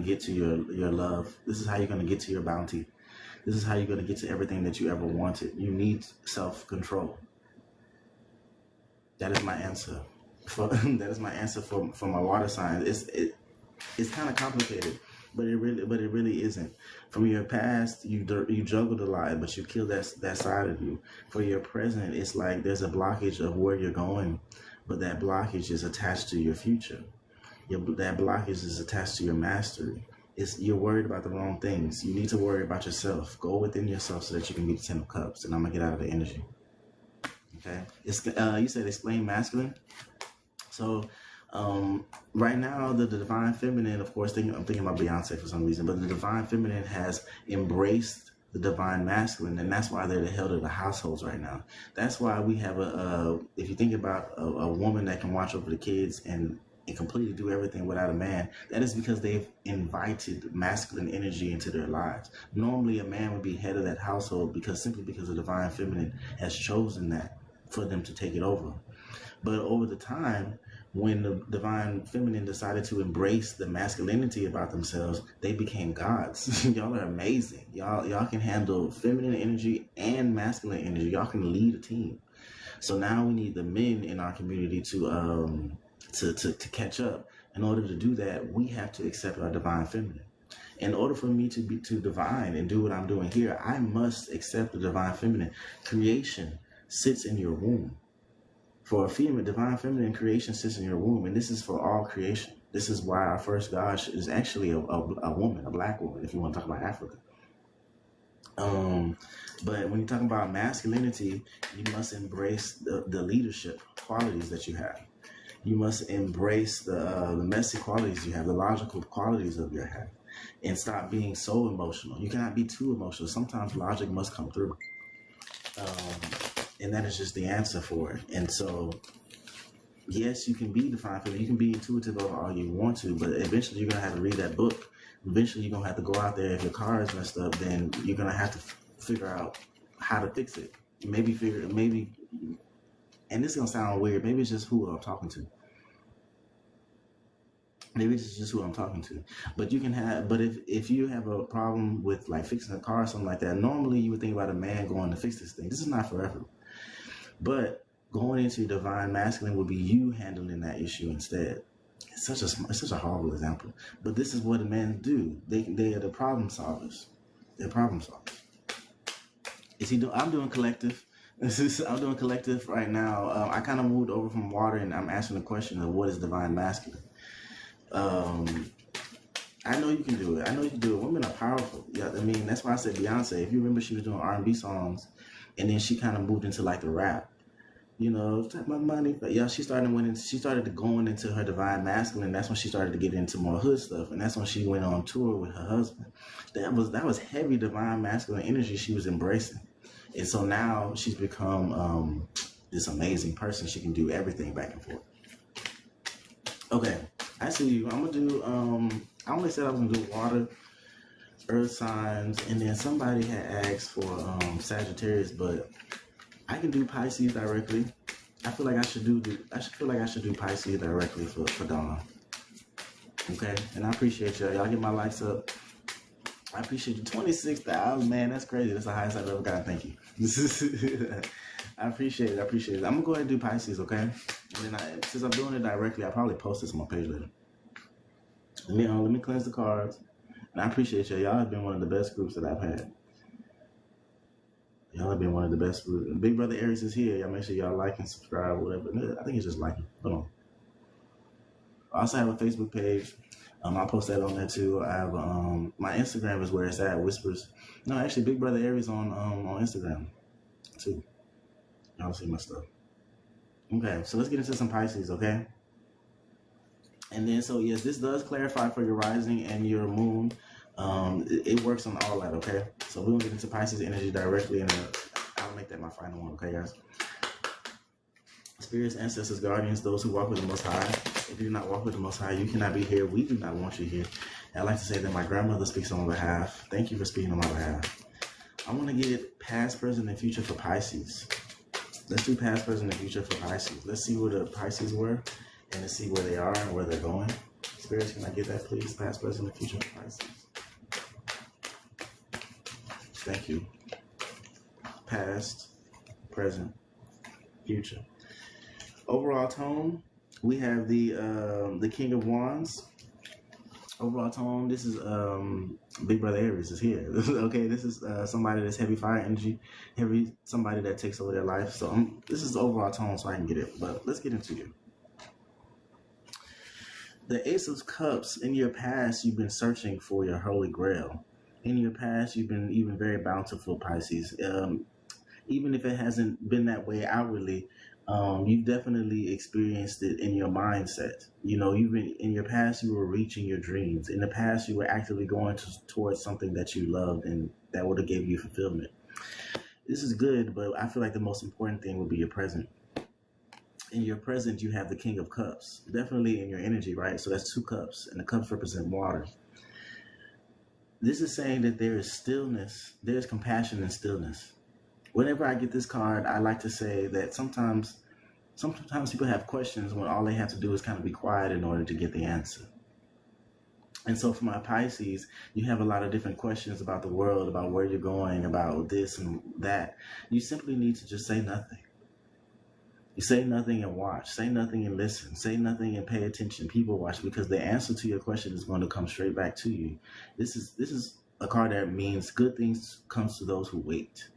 get to your love. This is how you're going to get to your bounty. This is how you're going to get to everything that you ever wanted. You need self-control. That is my answer. That is my answer for my water sign. It's kind of complicated, but it really isn't. From your past, you juggled a lot, but you killed that side of you. For your present, it's like there's a blockage of where you're going, but that blockage is attached to your future. That blockage is attached to your mastery. You're worried about the wrong things. You need to worry about yourself. Go within yourself so that you can be the 10 of Cups. And I'm gonna get out of the energy. Okay. You said explain masculine. So right now the divine feminine, of course, I'm thinking about Beyonce for some reason, but the divine feminine has embraced the divine masculine, and that's why they're the head of the households right now. That's why we have if you think about a woman that can watch over the kids and completely do everything without a man, that is because they've invited masculine energy into their lives. Normally a man would be head of that household simply because the divine feminine has chosen that for them to take it over. But over the time, when the divine feminine decided to embrace the masculinity about themselves, they became gods. Y'all are amazing. Y'all can handle feminine energy and masculine energy. Y'all can lead a team. So now we need the men in our community to catch up. In order to do that, we have to accept our divine feminine. In order for me to divine and do what I'm doing here, I must accept the divine feminine. Creation sits in your womb. For a female, divine feminine, creation sits in your womb, and this is for all creation. This is why our first God is actually a woman, a black woman, if you want to talk about Africa. But when you talk about masculinity, you must embrace the leadership qualities that you have. You must embrace the messy qualities you have, the logical qualities of your head, and stop being so emotional. You cannot be too emotional. Sometimes logic must come through. And that is just the answer for it. And so, yes, you can be divine feminine. You can be intuitive all you want to, but eventually you're going to have to read that book. Eventually you're going to have to go out there. If your car is messed up, then you're going to have to figure out how to fix it. Maybe, and this is going to sound weird, maybe it's just who I'm talking to. Maybe it's just who I'm talking to. But you can have, but if you have a problem with like fixing a car or something like that, normally you would think about a man going to fix this thing. This is not forever. But going into divine masculine would be you handling that issue instead. It's such a horrible example. But this is what men do. They are the problem solvers. They're problem solvers. I'm doing collective. I'm doing collective right now. I kind of moved over from water, and I'm asking the question of what is divine masculine. I know you can do it. I know you can do it. Women are powerful. Yeah, I mean, that's why I said Beyonce. If you remember, she was doing R&B songs, and then she kind of moved into like the rap. You know, take my money. But yeah, she started to going into her divine masculine. That's when she started to get into more hood stuff, and that's when she went on tour with her husband. That was heavy divine masculine energy she was embracing, and so now she's become this amazing person. She can do everything back and forth. Okay, I see you. I'm gonna do. I only said I was gonna do water, earth signs, and then somebody had asked for Sagittarius, but I can do Pisces directly. I feel like I should do Pisces directly for Dawn. Okay, and I appreciate y'all. Y'all get my likes up. I appreciate you. 26,000, man. That's crazy. That's the highest I've ever gotten. Thank you. I appreciate it. I'm gonna go ahead and do Pisces, okay? And then since I'm doing it directly, I'll probably post this on my page later. Let me cleanse the cards. And I appreciate y'all. Y'all have been one of the best groups that I've had. Y'all have been one of the best groups. Big Brother Aries is here. Y'all make sure y'all like and subscribe, whatever. I think it's just liking. Hold on. I also have a Facebook page. I'll post that on there too. I have my Instagram is where it's at, Whispers. No, actually, Big Brother Aries on Instagram too. Y'all see my stuff. Okay, so let's get into some Pisces, okay? And then, so yes, this does clarify for your rising and your moon. It works on all that, okay? So we're gonna get into Pisces energy directly, and I'll make that my final one, okay, guys? Spirits, ancestors, guardians, those who walk with the Most High. If you do not walk with the Most High, you cannot be here. We do not want you here. And I like to say that my grandmother speaks on my behalf. Thank you for speaking on my behalf. I want to get past, present, and future for Pisces. Let's do past, present, and future for Pisces. Let's see where the Pisces were, and let's see where they are and where they're going. Spirits, can I get that, please? Past, present, and future Pisces. Thank you. Past, present, future. Overall tone, we have the King of Wands. Overall tone, this is Big Brother Aries is here. Okay, this is somebody that's heavy fire energy, somebody that takes over their life. So this is the overall tone, so I can get it. But let's get into it. The Ace of Cups. In your past, you've been searching for your holy grail. In your past, you've been even very bountiful, Pisces. Even if it hasn't been that way outwardly, you've definitely experienced it in your mindset. You know, in your past, you were reaching your dreams. In the past, you were actively going towards something that you loved and that would have gave you fulfillment. This is good, but I feel like the most important thing would be your present. In your present, you have the King of Cups. Definitely in your energy, right? So that's 2 cups, and the cups represent water. This is saying that there is stillness, there's compassion and stillness. Whenever I get this card, I like to say that sometimes people have questions when all they have to do is kind of be quiet in order to get the answer. And so for my Pisces, you have a lot of different questions about the world, about where you're going, about this and that. You simply need to just say nothing. You say nothing and watch. Say nothing and listen. Say nothing and pay attention. People watch, because the answer to your question is going to come straight back to you. This is a card that means good things comes to those who wait.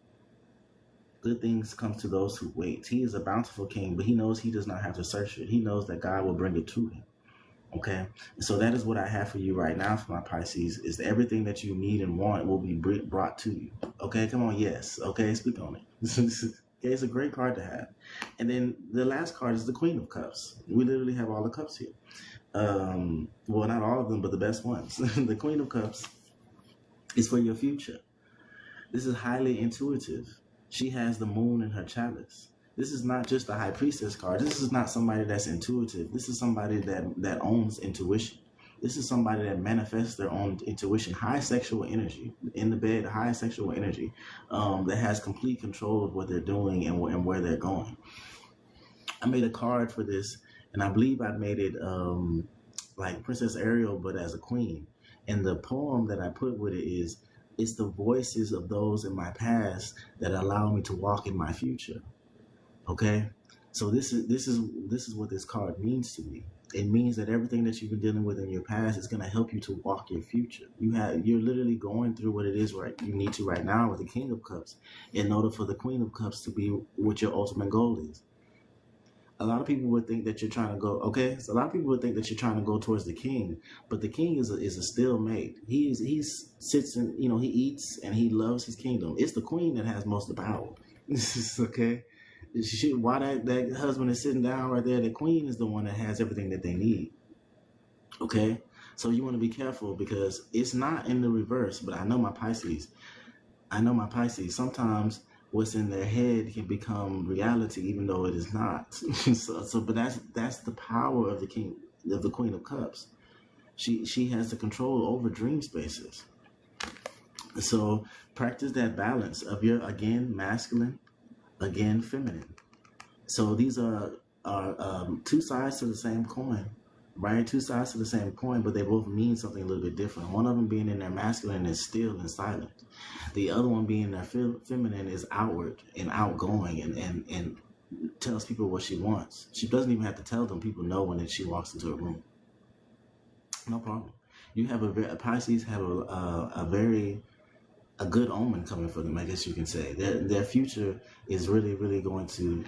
Good things come to those who wait. He is a bountiful king, but he knows he does not have to search it. He knows that God will bring it to him. Okay? So that is what I have for you right now for my Pisces, is that everything that you need and want will be brought to you. Okay? Come on, yes. Okay? Speak on it. Okay, it's a great card to have. And then the last card is the Queen of Cups. We literally have all the cups here. Well, not all of them, but the best ones. The Queen of Cups is for your future. This is highly intuitive. She has the moon in her chalice. This is not just a High Priestess card. This is not somebody that's intuitive. This is somebody that owns intuition. This is somebody that manifests their own intuition, high sexual energy, in the bed, high sexual energy, that has complete control of what they're doing and where they're going. I made a card for this, and I believe I made it like Princess Ariel, but as a queen. And the poem that I put with it is, it's the voices of those in my past that allow me to walk in my future. Okay? So this is what this card means to me. It means that everything that you've been dealing with in your past is going to help you to walk your future. You're literally going through what it is you need to right now with the King of Cups, in order for the Queen of Cups to be what your ultimate goal is. A lot of people would think that you're trying to go, okay? So a lot of people would think that you're trying to go towards the king, but the king is a still mate. He sits and, you know, he eats and he loves his kingdom. It's the queen that has most of the power. Okay? Why that husband is sitting down right there, the queen is the one that has everything that they need. Okay? So you want to be careful, because it's not in the reverse, but I know my Pisces. Sometimes what's in their head can become reality, even though it is not. But that's the power of the Queen of Cups. She has the control over dream spaces. So practice that balance of your, again, masculine, again, feminine. So these are two sides to the same coin, right? Two sides to the same coin, but they both mean something a little bit different. One of them being in their masculine is still and silent. The other one being their feminine is outward and outgoing and tells people what she wants. She doesn't even have to tell them. People know when she walks into a room. No problem. You have Pisces have a good omen coming for them, I guess you can say. Their future is really, really going to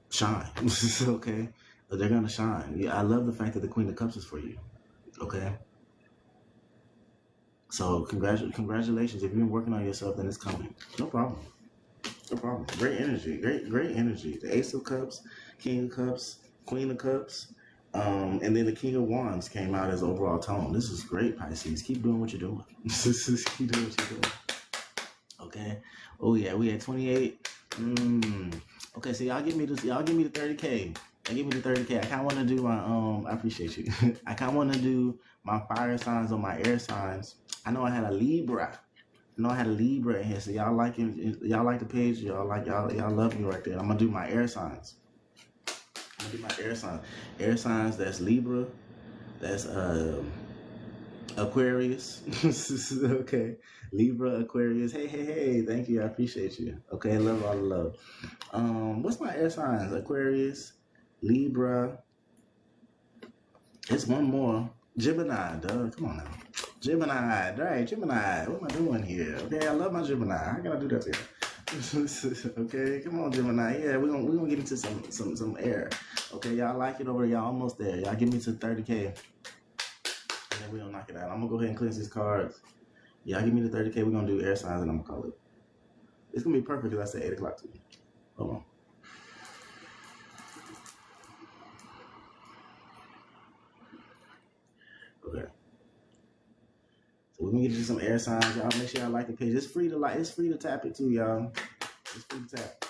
shine. Okay? They're going to shine. I love the fact that the Queen of Cups is for you. Okay? So congratulations. If you've been working on yourself, then it's coming. No problem. No problem. Great energy. Great energy. The Ace of Cups, King of Cups, Queen of Cups, and then the King of Wands came out as overall tone. This is great, Pisces. Keep doing what you're doing. Keep doing what you're doing. Okay. Oh yeah, we at 28. Okay, so y'all give me the 30K. Give me the 30K. I kind of want to do my I appreciate you. I kind of want to do my fire signs on my air signs. I know I had a Libra. In here. So y'all like it? Y'all like the page? Y'all love me right there. I'm gonna do my air signs. Air signs. That's Libra, That's Aquarius. Okay. Libra, Aquarius. Hey, hey, hey. Thank you. I appreciate you. Okay, love all the love. What's my air signs? Aquarius, Libra. It's one more. Gemini, duh. Come on now. Gemini, right? Gemini. What am I doing here? Okay, I love my Gemini. How can I do that to you? Okay, come on, Gemini. Yeah, we're gonna get into some air. Okay, y'all like it over. Y'all almost there. Y'all give me to 30K, and then we gonna knock it out. I'm gonna go ahead and cleanse these cards. Y'all give me the 30K. We're gonna do air signs, and I'm gonna call it. It's gonna be perfect because I said 8 o'clock to you. Hold on. Okay. So we're gonna get you some air signs, y'all. Make sure y'all like the page. It's free to like. It's free to tap it too, y'all. It's free to tap.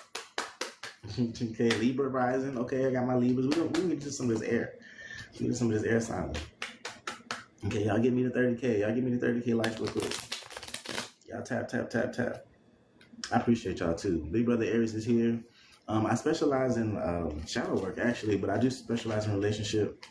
Okay, Libra rising. Okay, I got my Libras. We're gonna get you some of this air. We get some of this air sign. Okay, y'all give me the 30K. Y'all give me the 30K likes real quick. Y'all tap, tap, tap, tap. I appreciate y'all too. Big Brother Aries is here. I specialize in shadow work actually, but I do specialize in relationship